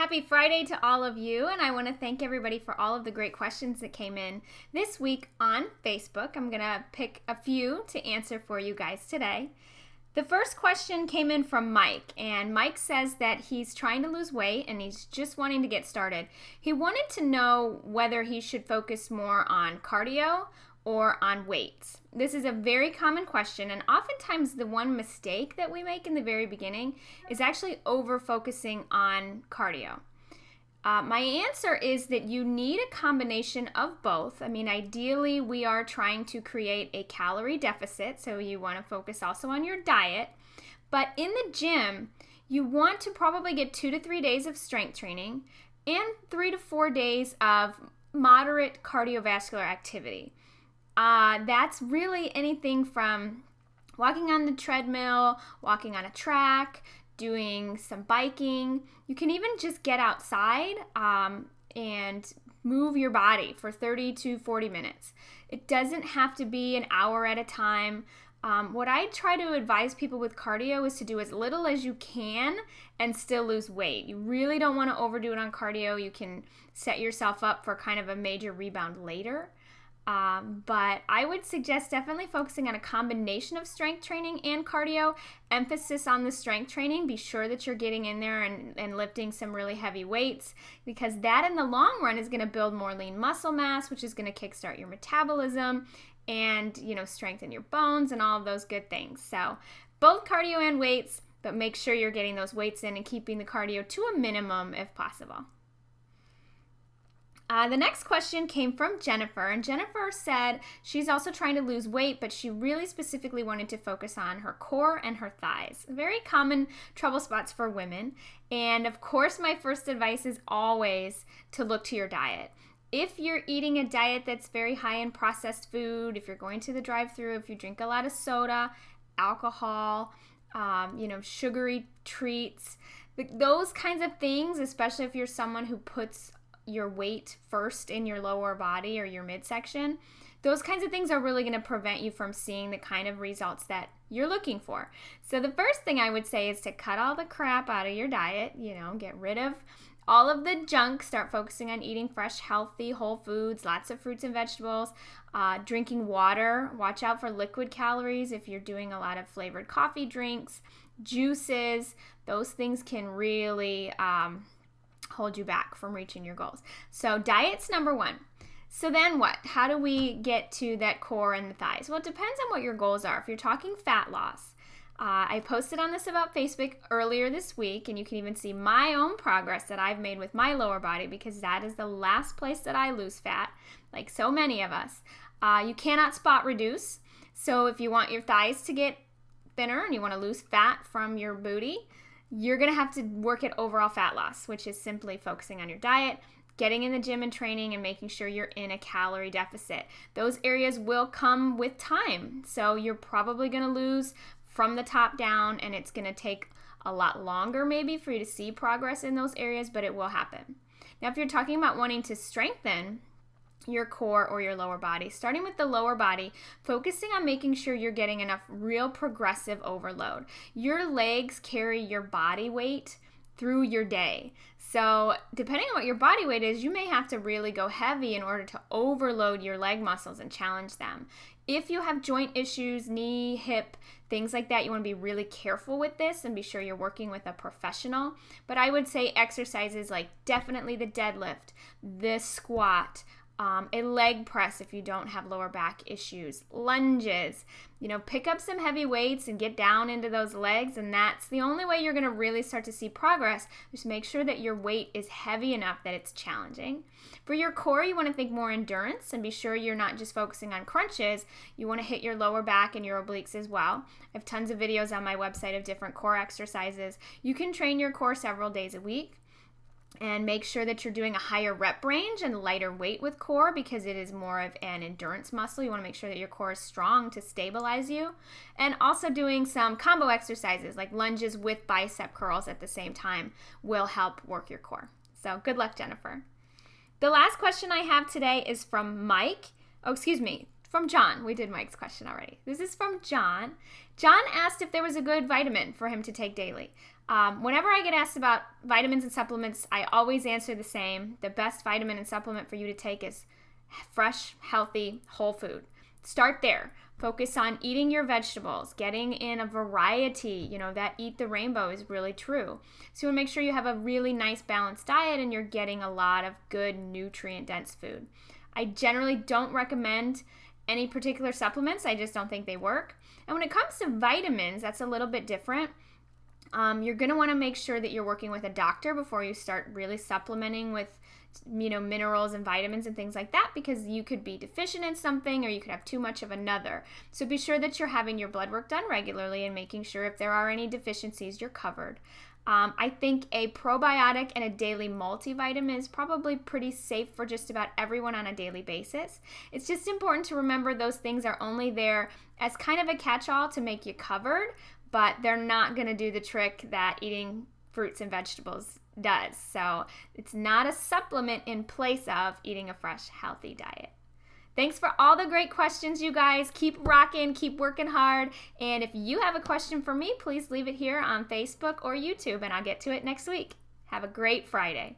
Happy Friday to all of you, and I want to thank everybody for all of the great questions that came in this week on Facebook. I'm going to pick a few to answer for you guys today. The first question came in from Mike, and Mike says that he's trying to lose weight and he's just wanting to get started. He wanted to know whether he should focus more on cardio or on weights. This is a very common question, and oftentimes the one mistake that we make in the very beginning is actually over-focusing on cardio. My answer is that you need a combination of both. I mean, ideally, we are trying to create a calorie deficit, so you want to focus also on your diet. But in the gym, you want to probably get 2 to 3 days of strength training and 3 to 4 days of moderate cardiovascular activity. That's really anything from walking on the treadmill, walking on a track, doing some biking. You can even just get outside and move your body for 30 to 40 minutes. It doesn't have to be an hour at a time. What I try to advise people with cardio is to do as little as you can and still lose weight. You really don't want to overdo it on cardio. You can set yourself up for kind of a major rebound later. But I would suggest definitely focusing on a combination of strength training and cardio. Emphasis on the strength training. Be sure that you're getting in there and lifting some really heavy weights, because that in the long run is going to build more lean muscle mass, which is going to kickstart your metabolism and, strengthen your bones and all of those good things. So both cardio and weights, but make sure you're getting those weights in and keeping the cardio to a minimum if possible. The next question came from Jennifer, and Jennifer said she's also trying to lose weight, but she really specifically wanted to focus on her core and her thighs. Very common trouble spots for women, and of course my first advice is always to look to your diet. If you're eating a diet that's very high in processed food, if you're going to the drive-thru, if you drink a lot of soda, alcohol, sugary treats, those kinds of things, especially if you're someone who puts your weight first in your lower body or your midsection, those kinds of things are really going to prevent you from seeing the kind of results that you're looking for. So the first thing I would say is to cut all the crap out of your diet, get rid of all of the junk, start focusing on eating fresh, healthy, whole foods, lots of fruits and vegetables, drinking water. Watch out for liquid calories if you're doing a lot of flavored coffee drinks, juices. Those things can really hold you back from reaching your goals. So diet's number one. So then what? How do we get to that core and the thighs? Well, it depends on what your goals are. If you're talking fat loss, I posted on this about Facebook earlier this week, and you can even see my own progress that I've made with my lower body, because that is the last place that I lose fat, like so many of us. You cannot spot reduce. So if you want your thighs to get thinner and you want to lose fat from your booty, you're going to have to work at overall fat loss, which is simply focusing on your diet, getting in the gym and training, and making sure you're in a calorie deficit. Those areas will come with time. So you're probably going to lose from the top down, and it's going to take a lot longer maybe for you to see progress in those areas, but it will happen. Now, if you're talking about wanting to strengthen your core or your lower body, starting with the lower body, focusing on making sure you're getting enough real progressive overload. Your legs carry your body weight through your day. So depending on what your body weight is, you may have to really go heavy in order to overload your leg muscles and challenge them. If you have joint issues, knee, hip, things like that, you want to be really careful with this and be sure you're working with a professional. But I would say exercises like definitely the deadlift, the squat, a leg press if you don't have lower back issues, lunges, pick up some heavy weights and get down into those legs, and that's the only way you're going to really start to see progress. Just make sure that your weight is heavy enough that it's challenging. For your core, you want to think more endurance and be sure you're not just focusing on crunches. You want to hit your lower back and your obliques as well. I have tons of videos on my website of different core exercises. You can train your core several days a week. And make sure that you're doing a higher rep range and lighter weight with core, because it is more of an endurance muscle. You want to make sure that your core is strong to stabilize you. And also doing some combo exercises like lunges with bicep curls at the same time will help work your core. So good luck, Jennifer. The last question I have today is from from John. We did Mike's question already. This is from John. John asked if there was a good vitamin for him to take daily. Whenever I get asked about vitamins and supplements, I always answer the same. The best vitamin and supplement for you to take is fresh, healthy, whole food. Start there. Focus on eating your vegetables, getting in a variety. That eat the rainbow is really true. So you want to make sure you have a really nice balanced diet and you're getting a lot of good nutrient-dense food. I generally don't recommend any particular supplements. I just don't think they work. And when it comes to vitamins, that's a little bit different. You're going to want to make sure that you're working with a doctor before you start really supplementing with minerals and vitamins and things like that, because you could be deficient in something or you could have too much of another. So be sure that you're having your blood work done regularly and making sure if there are any deficiencies, you're covered. I think a probiotic and a daily multivitamin is probably pretty safe for just about everyone on a daily basis. It's just important to remember those things are only there as kind of a catch-all to make you covered, but they're not going to do the trick that eating fruits and vegetables does. So it's not a supplement in place of eating a fresh, healthy diet. Thanks for all the great questions, you guys. Keep rocking, keep working hard. And if you have a question for me, please leave it here on Facebook or YouTube, and I'll get to it next week. Have a great Friday.